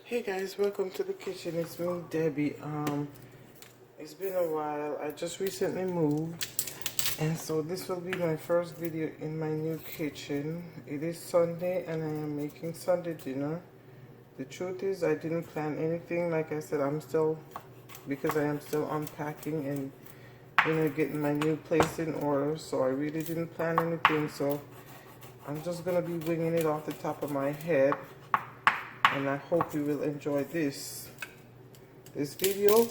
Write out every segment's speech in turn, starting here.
Hey guys, welcome to the kitchen. It's me, Debbie. It's been a while. I just recently moved, and so this will be my first video in my new kitchen. It is Sunday, and I am making Sunday dinner. The truth is, I didn't plan anything. Like I said, because I am still unpacking and getting my new place in order. So I really didn't plan anything. So I'm just gonna be winging it off the top of my head. And I hope you will enjoy this video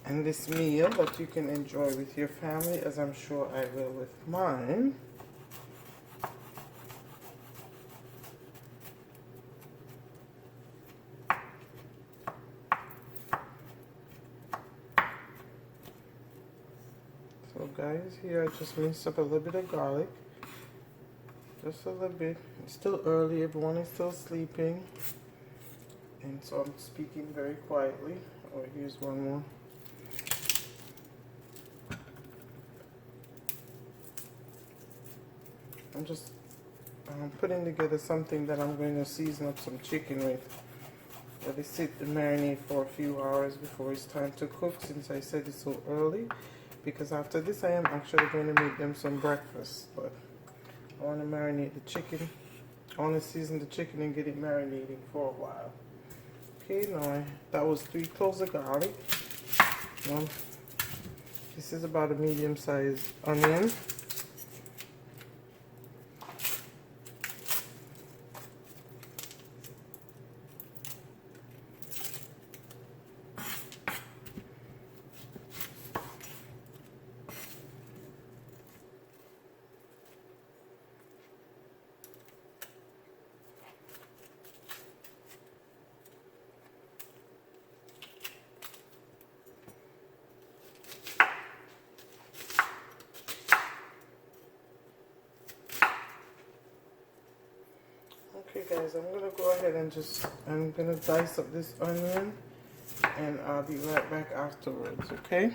and this meal that you can enjoy with your family, as I'm sure I will with mine. So guys, here I just minced up a little bit of garlic, just a little bit. It's still early, everyone is still sleeping, and so I'm speaking very quietly. Oh, here's one more. I'm just putting together something that I'm going to season up some chicken with. Let it sit and marinate for a few hours before it's time to cook, since I said it's so early. Because after this I am actually going to make them some breakfast. But I want to marinate the chicken. I want to season the chicken and get it marinating for a while. Okay, now that was 3 cloves of garlic. Now, this is about a medium-sized onion. Okay guys, I'm going to go ahead and I'm going to dice up this onion, and I'll be right back afterwards, okay?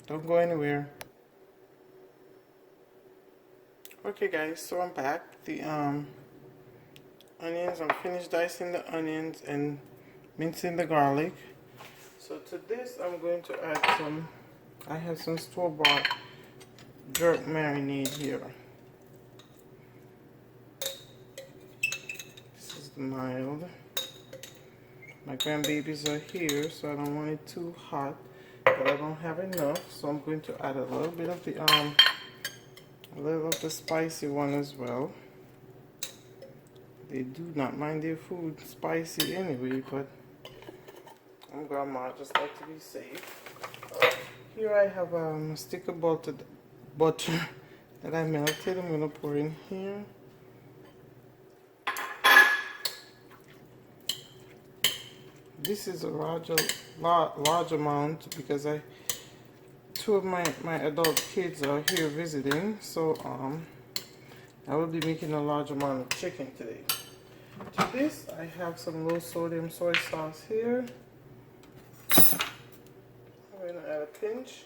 Don't go anywhere. Okay guys, so I'm back. The onions, I'm finished dicing the onions and mincing the garlic. So to this I'm going to add I have some store-bought jerk marinade here. Mild. My grandbabies are here, so I don't want it too hot, but I don't have enough, so I'm going to add a little bit of the spicy one as well. They do not mind their food spicy anyway, but I'm grandma, I just like to be safe. Here I have a stick of butter that I melted. I'm gonna pour in here. This is a large amount because two of my adult kids are here visiting, so I will be making a large amount of chicken today. To this I have some low sodium soy sauce here. I'm going to add a pinch.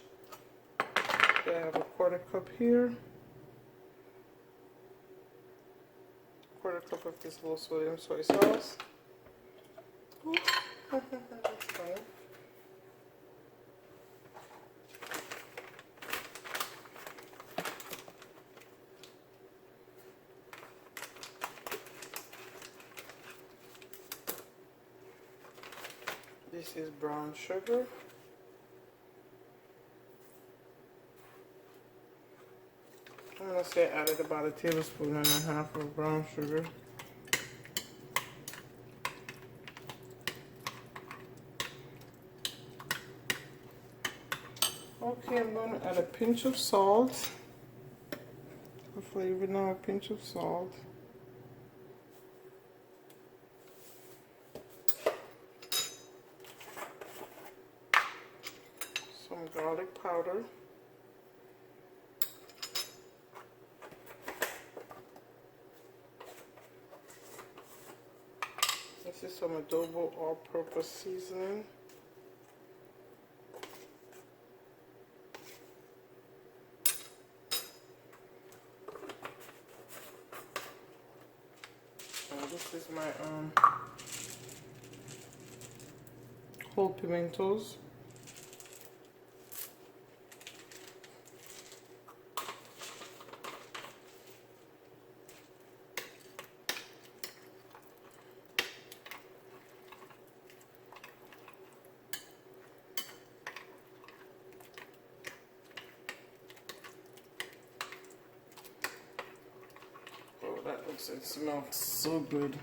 I have a 1/4 cup here. 1/4 cup of this low sodium soy sauce. That's funny. This is brown sugar. I'm going to say I added about 1.5 tablespoons of brown sugar. Okay, I'm going to add a pinch of salt. For flavor now, a pinch of salt. Some garlic powder. This is some adobo all-purpose seasoning. And this is my whole pimentos. Oh, that looks, it smells so good.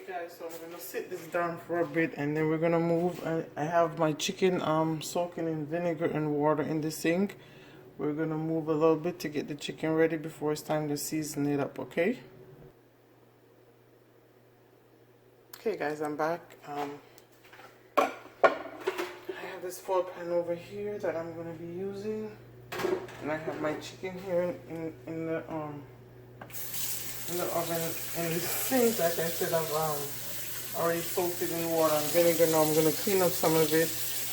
Guys, so I'm gonna sit this down for a bit and then we're gonna move. I have my chicken soaking in vinegar and water in the sink. We're gonna move a little bit to get the chicken ready before it's time to season it up, okay? Okay guys, I'm back. I have this 4-pan over here that I'm gonna be using, and I have my chicken here in the oven. In the sink, like I said, I've already soaked it in water and vinegar. Now I'm going to clean up some of it,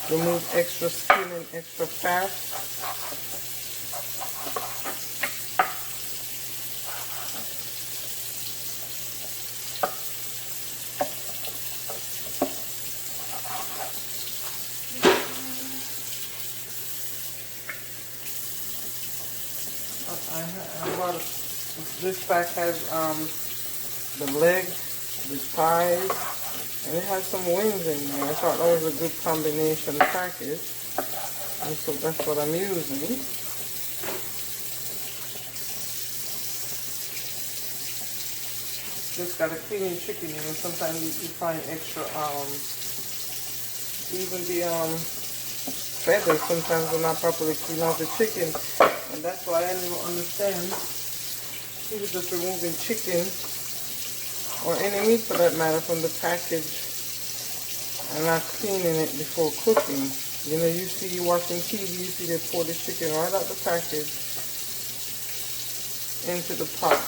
remove extra skin and extra fat. This pack has the leg, the thighs, and it has some wings in there. I thought that was a good combination package, and so that's what I'm using. Just gotta clean your chicken, you know. Sometimes you find extra, even the feathers. Sometimes they're not properly cleaned off the chicken, and that's why I never understand. People just removing chicken or any meat for that matter from the package and not cleaning it before cooking. You know, you see, you watching TV, you see they pour the chicken right out the package into the pot.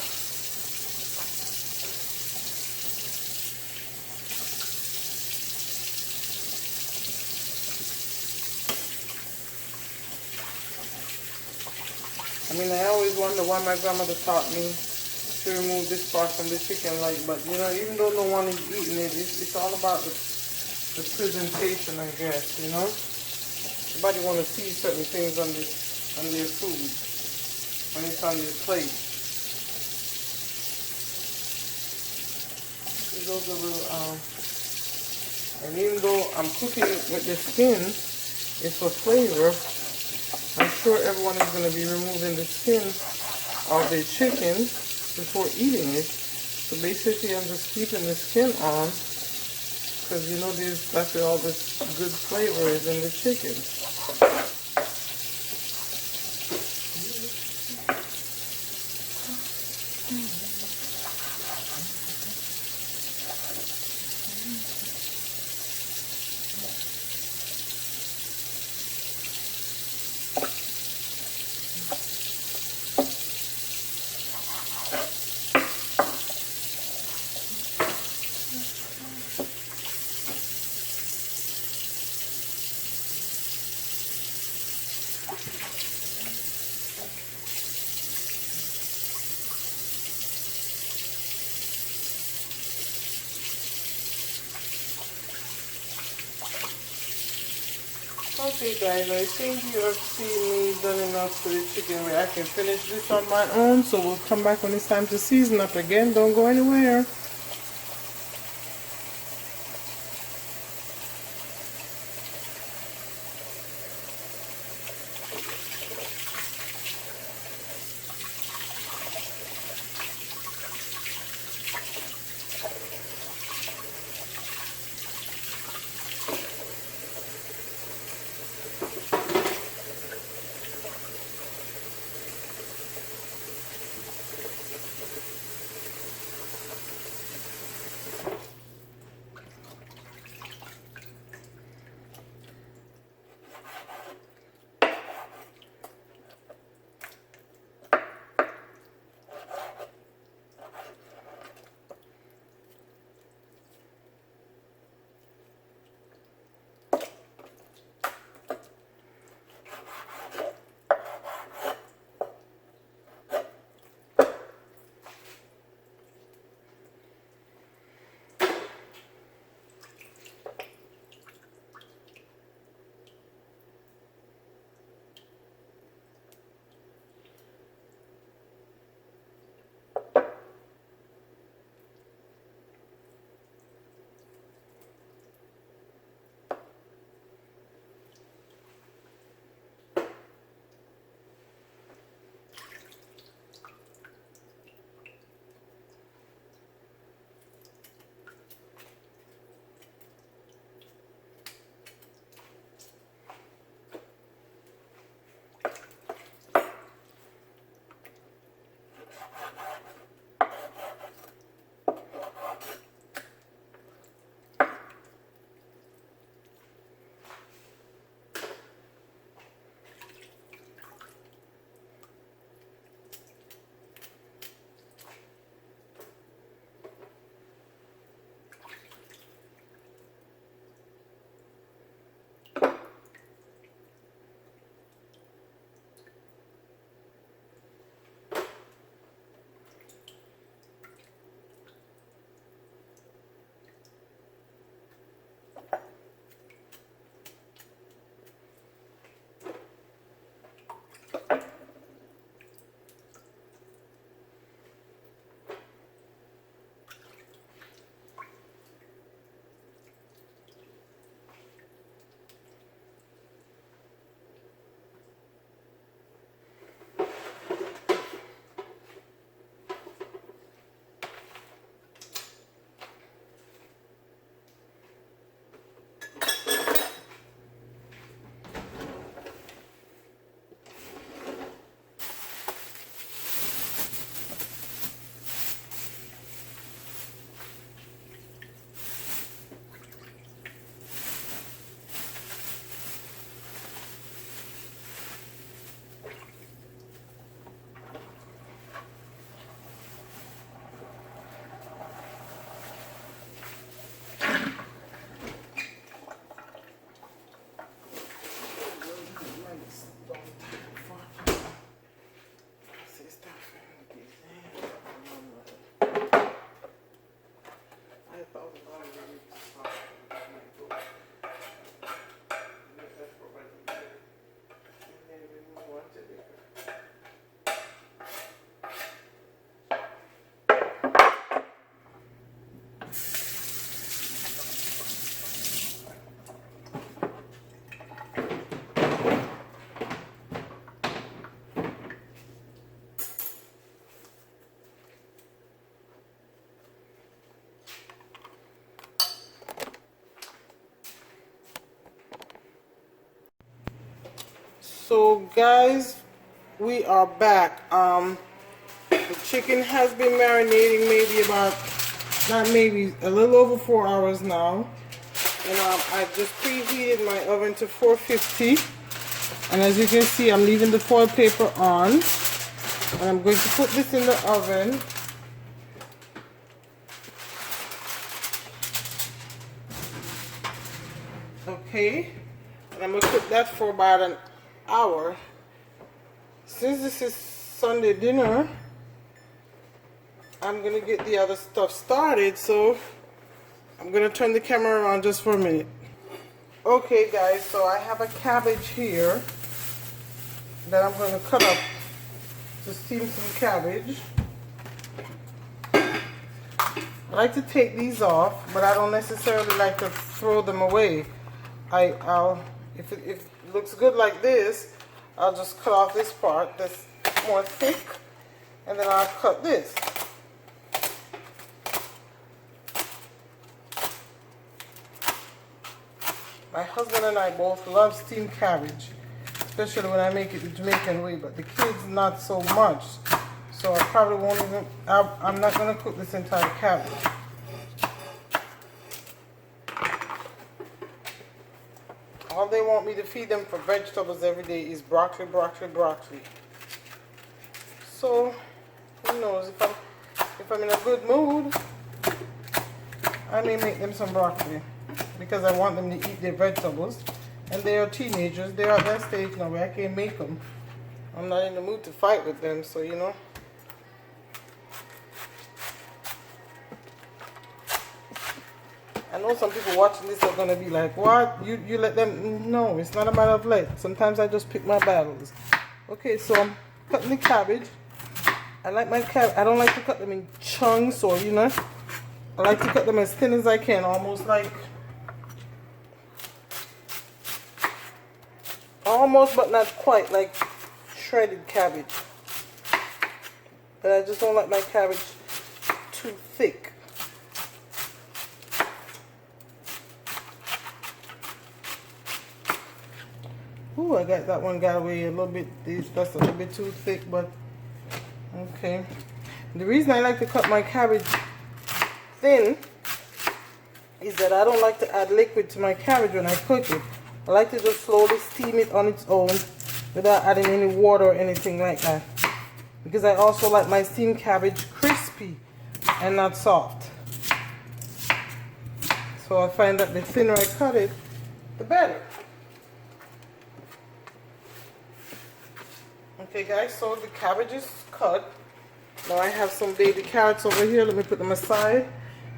I mean, I always wonder why my grandmother taught me to remove this part from the chicken, like, but you know, even though no one is eating it, it's all about the presentation, I guess, you know. Everybody want to see certain things on their food when it's on their plate. Those are little, and even though I'm cooking it with the skin, it's for flavor. I'm sure everyone is going to be removing the skin of their chicken before eating it. So basically I'm just keeping the skin on because you know that's where all this good flavor is in the chicken. Okay guys, I think you have seen me done enough to the chicken where I can finish this on my own, so we'll come back when it's time to season up again. Don't go anywhere. So guys, we are back. The chicken has been marinating maybe about, not maybe, a little over 4 hours now. And I just preheated my oven to 450. And as you can see, I'm leaving the foil paper on. And I'm going to put this in the oven. Okay. And I'm going to cook that for about an hour. Since this is Sunday dinner, I'm going to get the other stuff started. So I'm going to turn the camera around just for a minute. Okay guys, so I have a cabbage here that I'm going to cut up to steam some cabbage. I like to take these off, but I don't necessarily like to throw them away. If it looks good like this, I'll just cut off this part that's more thick, and then I'll cut this. My husband and I both love steamed cabbage, especially when I make it the Jamaican way, but the kids not so much. So I probably won't even, I'm not going to cook this entire cabbage. All they want me to feed them for vegetables every day is broccoli, broccoli, broccoli. So, who knows, if I'm in a good mood, I may make them some broccoli, because I want them to eat their vegetables. And they are teenagers, they're at that stage now where I can't make them. I'm not in the mood to fight with them, so you know. I know some people watching this are going to be like, what? You let them? No, it's not a matter of let. Sometimes I just pick my battles. Okay, so I'm cutting the cabbage. I like my cabbage. I don't like to cut them in chunks or, you know. I like to cut them as thin as I can, almost but not quite, like shredded cabbage. But I just don't like my cabbage too thick. Ooh, I got that one got away a little bit. That's a little bit too thick, but okay. The reason I like to cut my cabbage thin is that I don't like to add liquid to my cabbage when I cook it. I like to just slowly steam it on its own without adding any water or anything like that. Because I also like my steamed cabbage crispy and not soft. So I find that the thinner I cut it, the better. Okay guys, so the cabbage is cut. Now I have some baby carrots over here. Let me put them aside.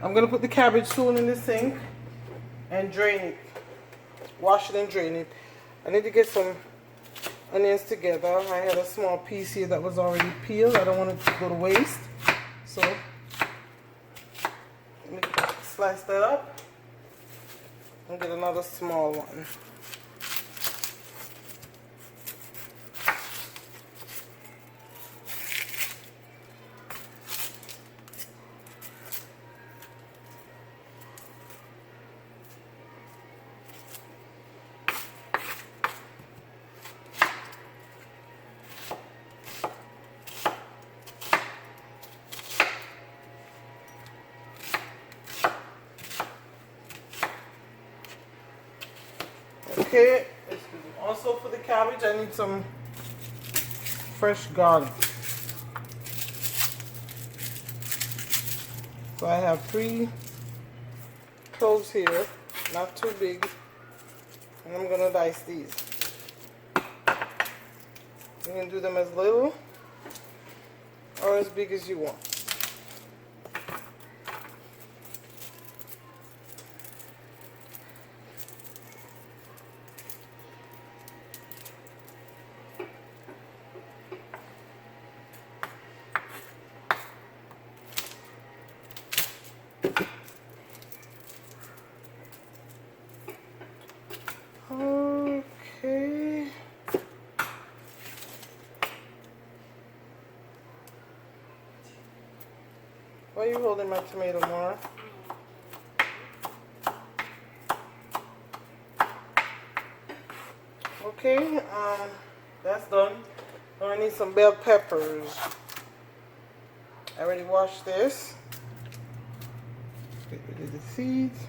I'm going to put the cabbage soon in the sink and drain it. Wash it and drain it. I need to get some onions together. I had a small piece here that was already peeled. I don't want it to go to waste. So let me slice that up and get another small one. Okay, also for the cabbage, I need some fresh garlic. So I have 3 cloves here, not too big, and I'm going to dice these. You can do them as little or as big as you want. Okay. Why are you holding my tomato, Mara? Okay, That's done. Now I need some bell peppers. I already washed this. Get rid of the seeds.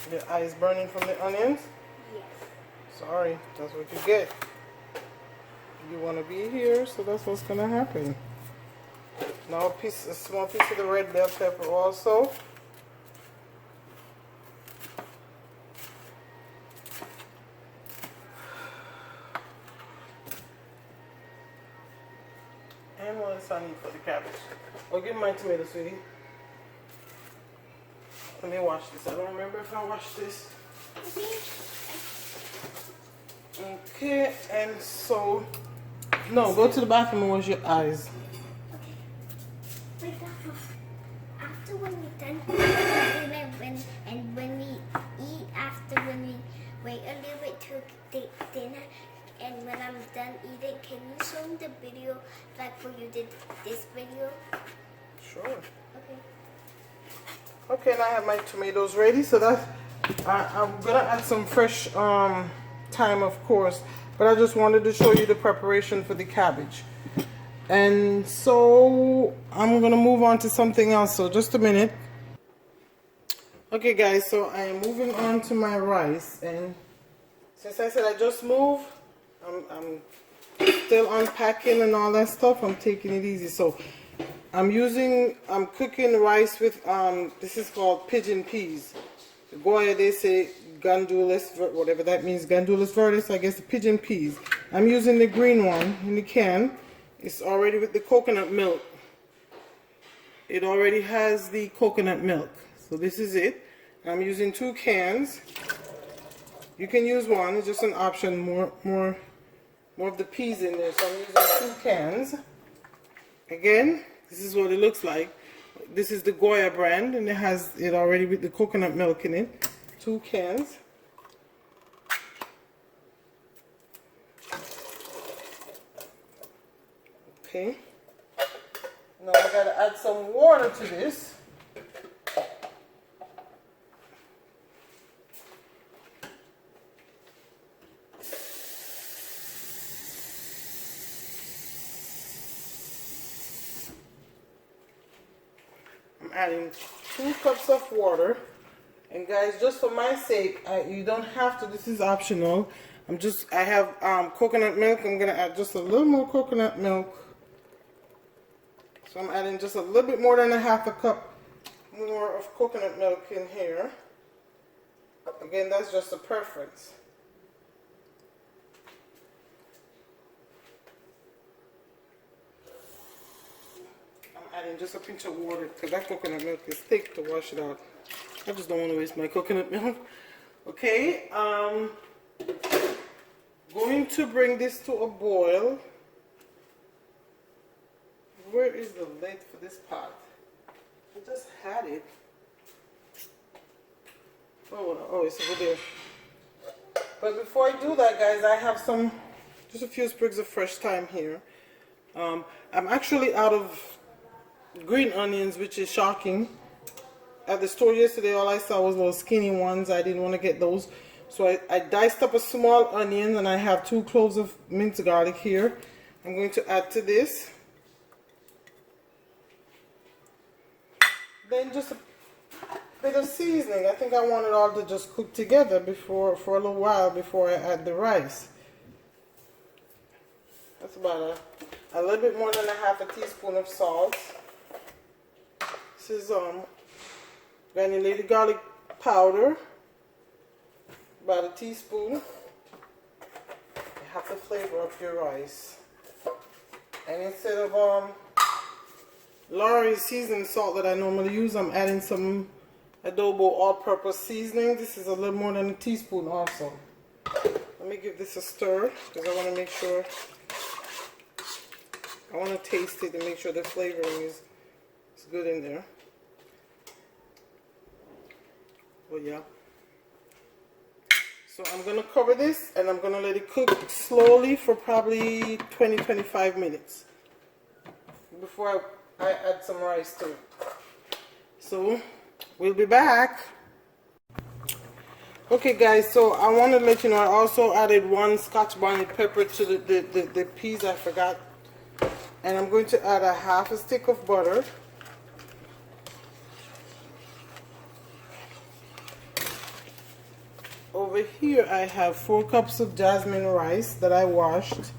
Your eyes burning from the onions? Yes. Sorry, that's what you get. You want to be here, so that's what's going to happen. Now a small piece of the red bell pepper also. And what else I need for the cabbage? Oh, give me my tomato, sweetie. Let me wash this. I don't remember if I washed this. Okay, and so... No, go to the bathroom and wash your eyes. Okay. After when we're done, and when we eat, after when we wait a little bit to take dinner, and when I'm done eating, can you show me the video like where you did this video? Sure. Okay. Okay, and I have my tomatoes ready, so that's... I'm gonna add some fresh thyme, of course, but I just wanted to show you the preparation for the cabbage. And so I'm gonna move on to something else, so just a minute. Okay guys, so I am moving on to my rice, and since I said I just moved, I'm still unpacking and all that stuff. I'm taking it easy. So I'm cooking rice with this is called pigeon peas. The Goya, they say Gandulis, whatever that means, Gandulis verdis, I guess the pigeon peas. I'm using the green one in the can. It's already with the coconut milk. It already has the coconut milk. So this is it. I'm using 2 cans. You can use one, it's just an option, more of the peas in there. So I'm using 2 cans. Again, this is what it looks like. This is the Goya brand, and it has it already with the coconut milk in it. 2 cans. Okay. Now I gotta add some water to this. I'm adding 2 cups of water. And guys, just for my sake, you don't have to, this is optional. I have coconut milk. I'm gonna add just a little more coconut milk. So I'm adding just a little bit more than a half a cup more of coconut milk in here. Again, that's just a preference. I'm adding just a pinch of water because that coconut milk is thick to wash it out. I just don't want to waste my coconut milk. Okay, going to bring this to a boil. Where is the lid for this pot? I just had it. Oh, it's over there. But before I do that, guys, I have just a few sprigs of fresh thyme here. I'm actually out of green onions, which is shocking. At the store yesterday, all I saw was little skinny ones. I didn't want to get those. So I diced up a small onion, and I have 2 cloves of minced garlic here. I'm going to add to this. Then just a bit of seasoning. I think I want it all to just cook together for a little while before I add the rice. That's about a little bit more than a half a teaspoon of salt. This is granulated garlic powder, about a teaspoon. You have to flavor up your rice. And instead of Lorry's seasoning salt that I normally use, I'm adding some adobo all-purpose seasoning. This is a little more than a teaspoon also. Let me give this a stir because I want to make sure, I want to taste it and make sure the flavoring is good in there. Oh yeah. So I'm going to cover this and I'm going to let it cook slowly for probably 20-25 minutes before I add some rice to it. So We'll be back. Okay guys, so I want to let you know I also added 1 Scotch bonnet pepper to the peas. I forgot. And I'm going to add a half a stick of butter. Over here I have 4 cups of jasmine rice that I washed,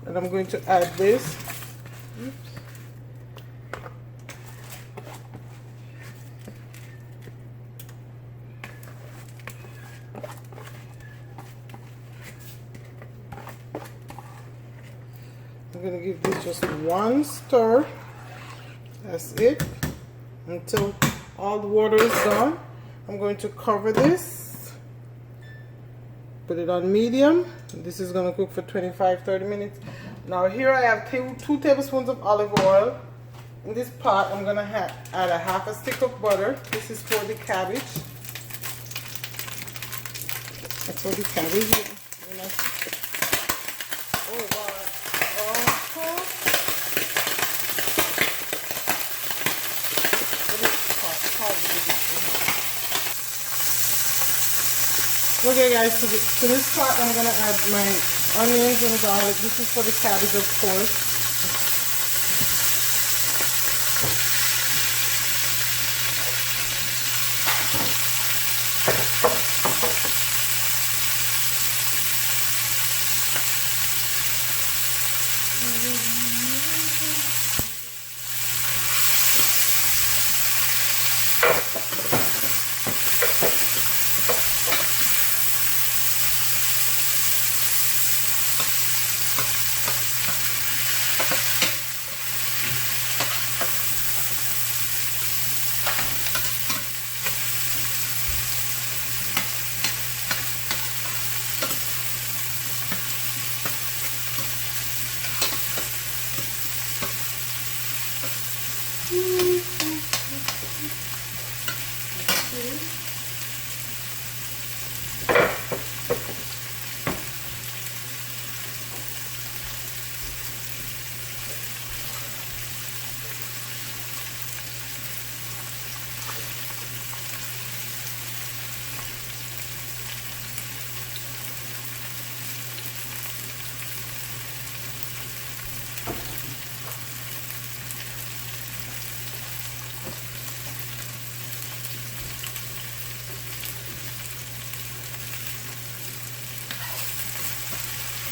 and I'm going to add this. Oops. I'm going to give this just 1 stir. That's it. Until all the water is gone. I'm going to cover this. Put it on medium. This is going to cook for 25-30 minutes. Now here I have 2 tablespoons of olive oil. In this pot I'm going to add a half a stick of butter. This is for the cabbage. That's for the cabbage. Oh wow. Okay guys, to this pot I'm going to add my onions and garlic. This is for the cabbage, of course.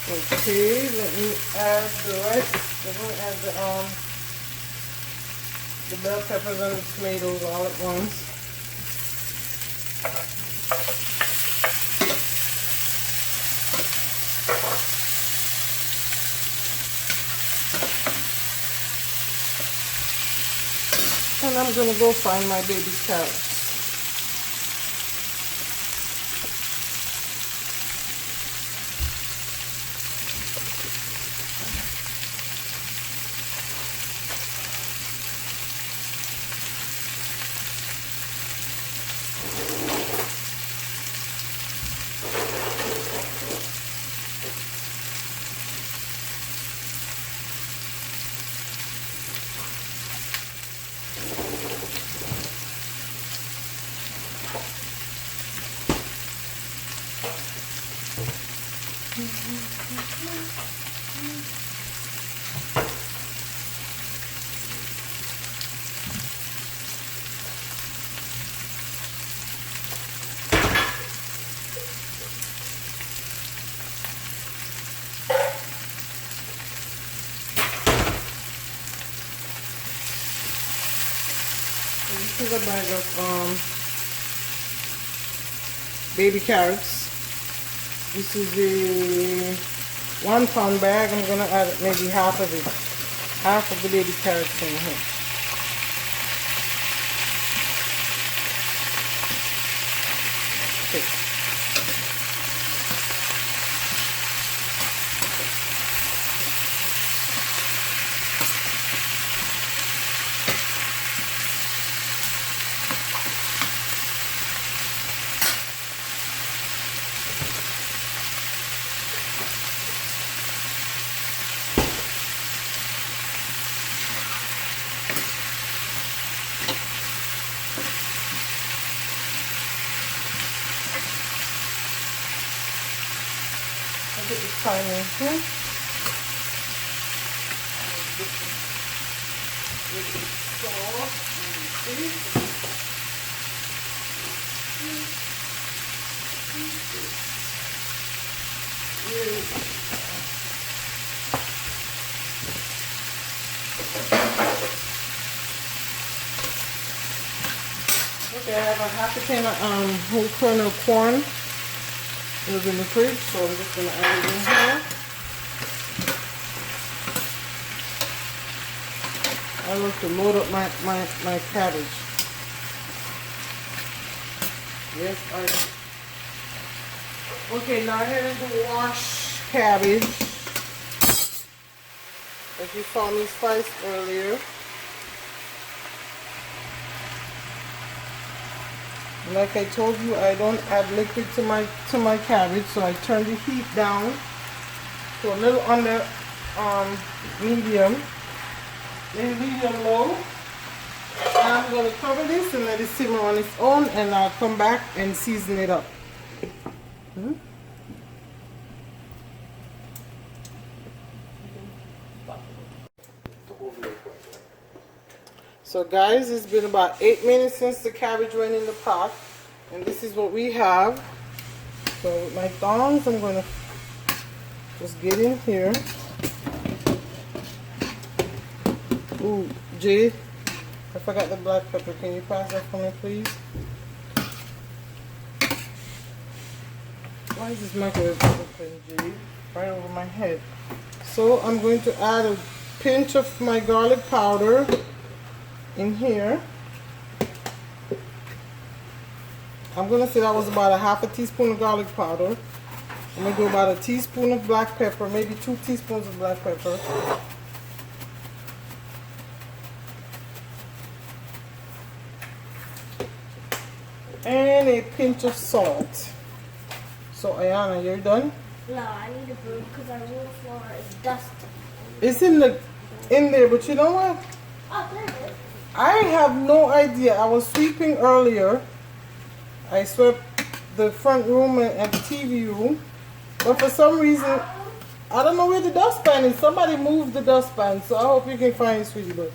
Okay, let me add the rest. I'm going to add the bell peppers and the tomatoes all at once. And I'm going to go find my baby carrots. This is a bag of baby carrots. This is the 1 pound bag. I'm gonna add maybe half of it, half of the baby carrots in here. Okay. tiny. Okay, I have a half a can of whole kernel corn. It was in the fridge, so I'm just gonna add it in here. I love to load up my cabbage. Yes, okay, now here is the washed cabbage that you saw me slice earlier. Like I told you, I don't add liquid to my cabbage, so I turn the heat down to a little under medium, then medium low. And I'm going to cover this and let it simmer on its own, and I'll come back and season it up. So guys, it's been about 8 minutes since the cabbage went in the pot, and this is what we have. So with my tongs, I'm going to just get in here. Ooh, Jay, I forgot the black pepper. Can you pass that for me, please? Why is this microwave open, Jay? Right over my head. So I'm going to add a pinch of my garlic powder in here. I'm gonna say that was about a half a teaspoon of garlic powder. I'm gonna do about a teaspoon of black pepper, maybe 2 teaspoons of black pepper. And a pinch of salt. So Ayana, you're done? No, I need a broom because our room floor is dusty. It's in there, but you know what? Oh, there it is. I have no idea. I was sweeping earlier. I swept the front room and the TV room. But for some reason, I don't know where the dustpan is. Somebody moved the dustpan. So I hope you can find it, sweetie. But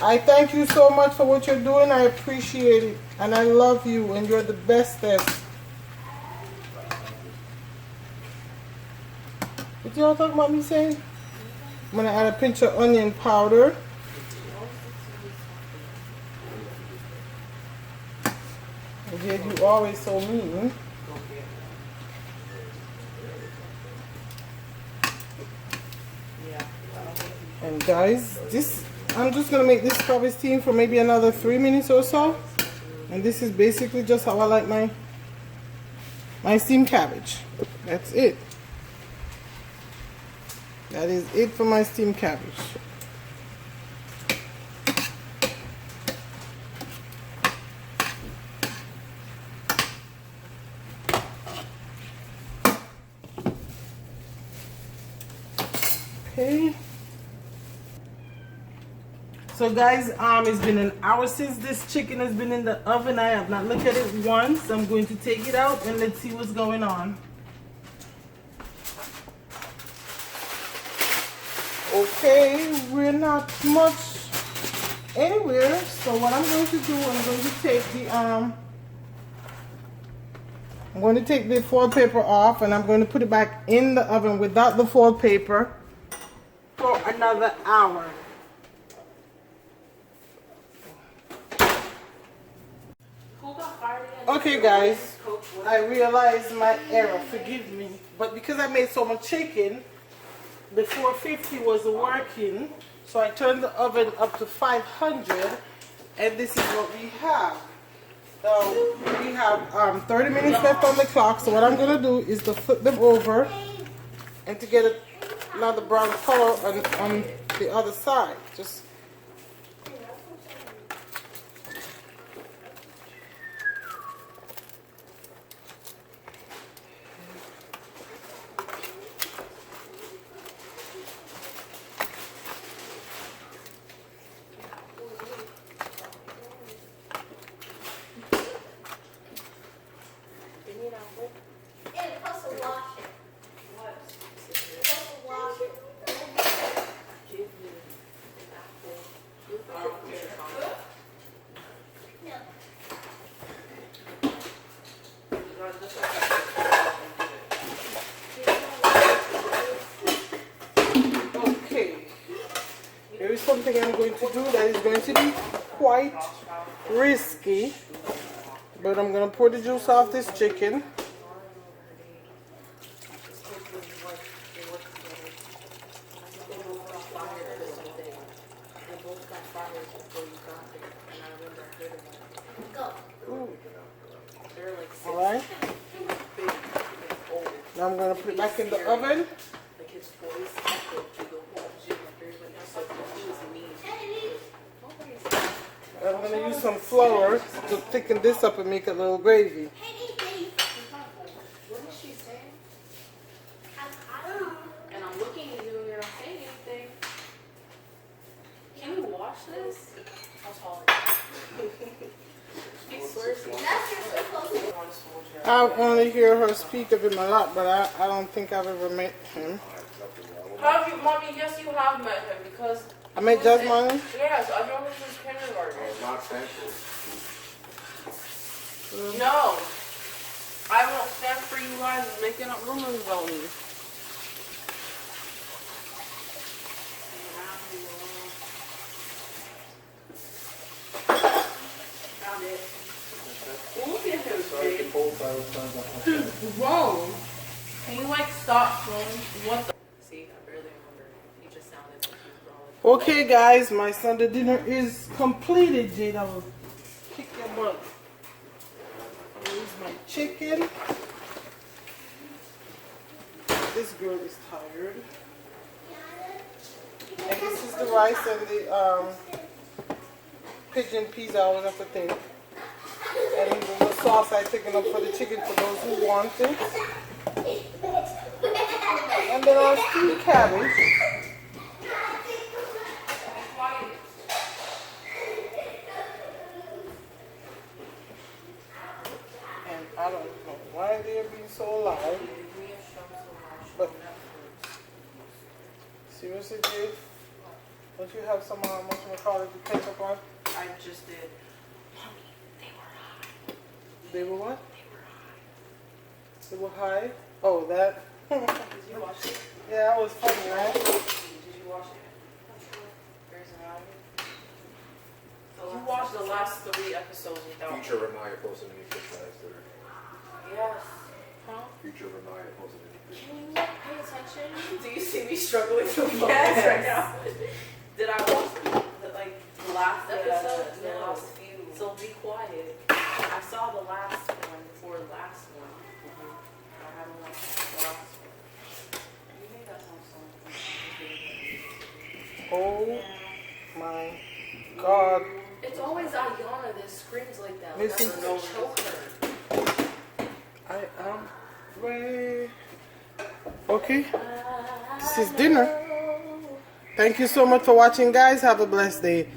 I thank you so much for what you're doing. I appreciate it. And I love you. And you're the bestest. What y'all talking about me saying? I'm going to add a pinch of onion powder. Jade, you always so mean. And guys, I'm just gonna make this probably steam for maybe another 3 minutes or so. And this is basically just how I like my steamed cabbage. That's it. That is it for my steamed cabbage. Okay. So guys, it's been an hour since this chicken has been in the oven. I have not looked at it once. I'm going to take it out and let's see what's going on. Okay, we're not much anywhere. So what I'm going to do, I'm going to take the foil paper off, and I'm going to put it back in the oven without the foil paper for another hour. Okay guys, I realized my error, forgive me, but because I made so much chicken, the 450 was working, so I turned the oven up to 500, and this is what we have. So we have 30 minutes left on the clock, so what I'm going to do is to flip them over and to get another brown color on the other side. Just thing I'm going to do that is going to be quite risky. But I'm going to pour the juice off this chicken. Alright. Now I'm going to put it back in the oven. I'm going to use some flour to thicken this up and make a little gravy. What is she saying? And I'm looking at you and you're not saying anything. Can you wash this? How tall are you? I swear to I only hear her speak of him a lot, but I don't think I've ever met him. Have you, mommy? Yes, you have met him because. I met Jasmine? Yes, I know him since kindergarten. Not thankful. No. I won't stand for you guys making up rumors about me. Found it. Look at him, babe. Wrong. Can you like stop throwing? What the? See, I barely remember. He just sounded like he was wrong. Okay, guys, my Sunday dinner is completed. Jade, I will kick your butt. Here's my chicken. This girl is tired. And this is the rice and the pigeon peas I always have to think. And the sauce I've taken up for the chicken for those who want it. And then I'll steam cabbage. And I don't know why they're being so loud. But seriously, Jade, don't you have some what you call it to catch up on? I just did. Mommy, they were high. They were what? They were high. They were high. Oh, that. Did you watch it? Yeah, that was funny, right? Did you watch it? Grey's Anatomy? You watched the last 3 episodes without me. Future Renaya posted any pictures there. Yes. Huh? Future Renaya posted any pictures. Can you pay attention? Do you see me struggling to focus right now? Did I watch the last episode? The No. last few. So be quiet. I saw the last one before the last one. I haven't watched the last one. You made that sound so Oh my God. It's always Ayana that screams like that. Listen. That's gonna choke her. I am ready. Okay. This is dinner. Thank you so much for watching, guys. Have a blessed day.